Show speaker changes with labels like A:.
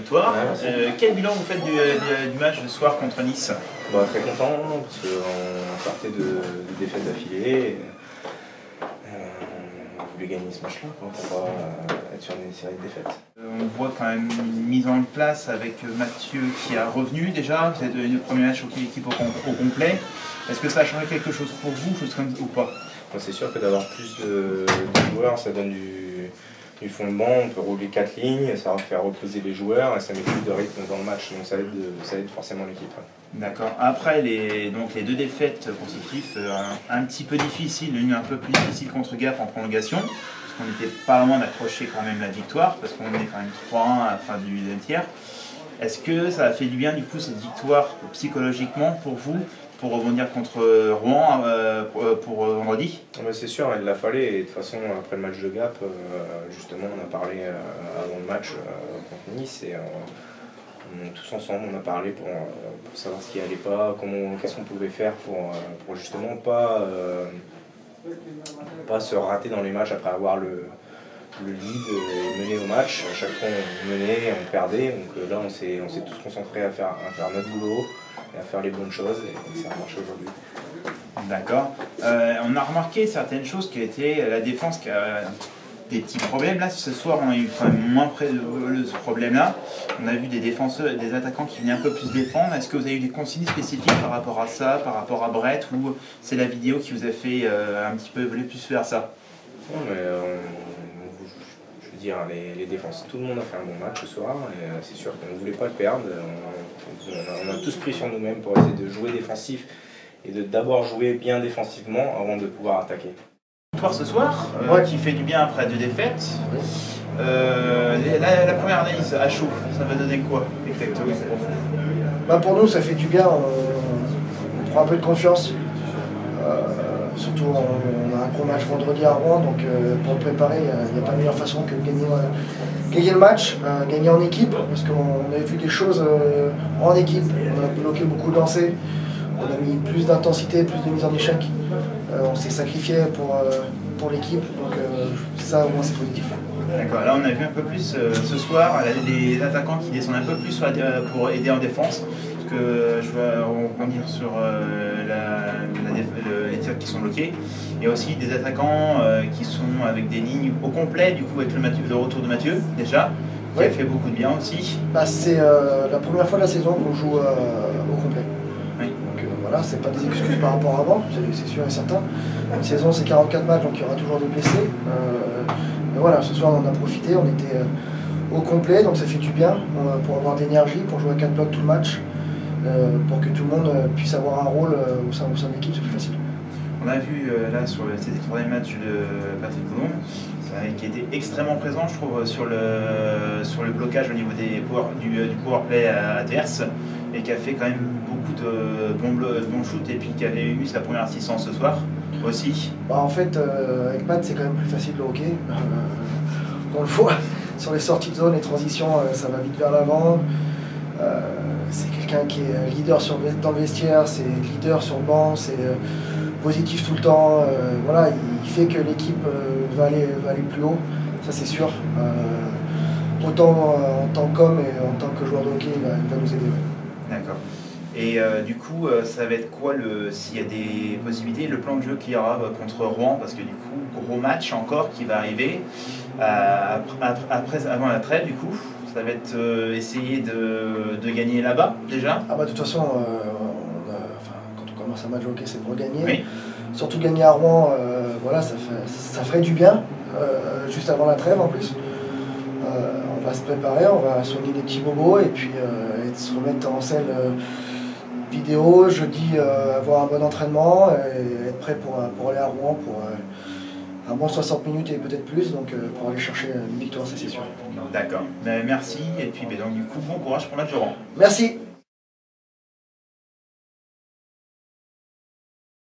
A: victoire. Quel bilan vous faites du match ce soir contre Nice?
B: Très content, parce qu'on partait de défaites d'affilée. On voulait gagner ce match-là pour pas être sur une série de défaites.
A: On voit quand même une mise en place avec Mathieu qui a revenu déjà. Vous êtes le premier match avec l'équipe au complet. Est-ce que ça a changé quelque chose pour vous, ou pas?
B: C'est sûr que d'avoir plus de joueurs, ça donne du fondement. On peut rouler 4 lignes, ça va faire reposer les joueurs et ça met plus de rythme dans le match. Donc ça aide forcément l'équipe.
A: D'accord. Après les deux défaites consécutives, un petit peu difficiles, l'une un peu plus difficile contre Gap en prolongation, parce qu'on n'était pas loin d'accrocher quand même la victoire, parce qu'on est quand même 3-1 à la fin du deuxième tiers. Est-ce que ça a fait du bien du coup cette victoire psychologiquement pour vous, pour rebondir contre Rouen pour vendredi?
B: C'est sûr, il l'a fallu, et de toute façon après le match de Gap, justement on a parlé avant le match contre Nice, et tous ensemble on a parlé pour savoir ce qui allait pas, qu'est-ce qu'on pouvait faire pour justement pas se rater dans les matchs après avoir le lead et mener au match. À chaque fois on menait, on perdait, donc là on s'est tous concentrés à faire notre boulot et à faire les bonnes choses, et ça a marché aujourd'hui.
A: D'accord. On a remarqué certaines choses qui étaient la défense qui a des petits problèmes. Là ce soir on a eu quand même moins près de ce problème là. On a vu des défenseurs, des attaquants qui venaient un peu plus défendre. Est-ce que vous avez eu des consignes spécifiques par rapport à ça, par rapport à Brett, ou c'est la vidéo qui vous a fait un petit peu évoluer plus vers ça?
B: Non, mais je veux dire, les défenses, tout le monde a fait un bon match ce soir, et c'est sûr qu'on ne voulait pas le perdre. On a tous pris sur nous-mêmes pour essayer de jouer défensif et de d'abord jouer bien défensivement avant de pouvoir attaquer.
A: Victoire ce soir, qui fait du bien après 2 défaites. La première analyse à chaud, ça va donner quoi exactement?
C: Pour nous, ça fait du bien. On prend un peu de confiance. Surtout, on a un gros match vendredi à Rouen, donc pour le préparer, il n'y a pas de meilleure façon que de gagner le match, gagner en équipe, parce qu'on avait vu des choses en équipe. On a bloqué beaucoup de lancers, on a mis plus d'intensité, plus de mise en échec. On s'est sacrifié pour l'équipe, donc ça au moins c'est positif.
A: D'accord, là on a vu un peu plus ce soir des attaquants qui descendent un peu plus pour aider en défense, parce que je vais rebondir sur les tirs qui sont bloqués. Il y a aussi des attaquants qui sont avec des lignes au complet, du coup avec le retour de Mathieu déjà, qui a fait beaucoup de bien aussi.
C: C'est la première fois de la saison qu'on joue au complet.
A: Oui.
C: Donc voilà, c'est pas des excuses par rapport à avant, c'est sûr et certain. Une saison c'est 44 matchs, donc il y aura toujours des blessés. Mais voilà, ce soir on en a profité, on était au complet, donc ça fait du bien pour avoir de l'énergie, pour jouer à 4 blocs tout le match, pour que tout le monde puisse avoir un rôle au sein de l'équipe, c'est plus facile.
A: On a vu là sur ces 3e matchs de Patrick Coulomb, qui était extrêmement présent, je trouve, sur le blocage au niveau du power play adverse, et qui a fait quand même beaucoup de bons shoots, et puis qui avait eu sa première assistance ce soir aussi.
C: En fait, avec Pat, c'est quand même plus facile de hockey. On le voit sur les sorties de zone, les transitions, ça va vite vers l'avant. C'est quelqu'un qui est leader dans le vestiaire, c'est leader sur le banc, c'est positif tout le temps. Voilà, il fait que l'équipe va aller plus haut, ça c'est sûr. Autant en tant qu'homme et en tant que joueur de hockey, il va nous aider.
A: D'accord. Et du coup, ça va être quoi, s'il y a des possibilités, le plan de jeu qu'il y aura contre Rouen, parce que du coup, gros match encore qui va arriver avant la trêve, du coup, ça va être essayer de gagner là-bas déjà.
C: De toute façon, quand on commence un match de hockey, c'est pour gagner.
A: Oui.
C: Surtout gagner à Rouen, voilà, ça ferait du bien, juste avant la trêve en plus. On va se préparer, on va soigner des petits bobos et puis se remettre en selle vidéo, jeudi avoir un bon entraînement et être prêt pour aller à Rouen pour un bon 60 minutes et peut-être plus, donc pour aller chercher une victoire, ça c'est sûr.
A: D'accord, merci, et puis donc du coup bon courage pour le match de Rouen.
C: Merci.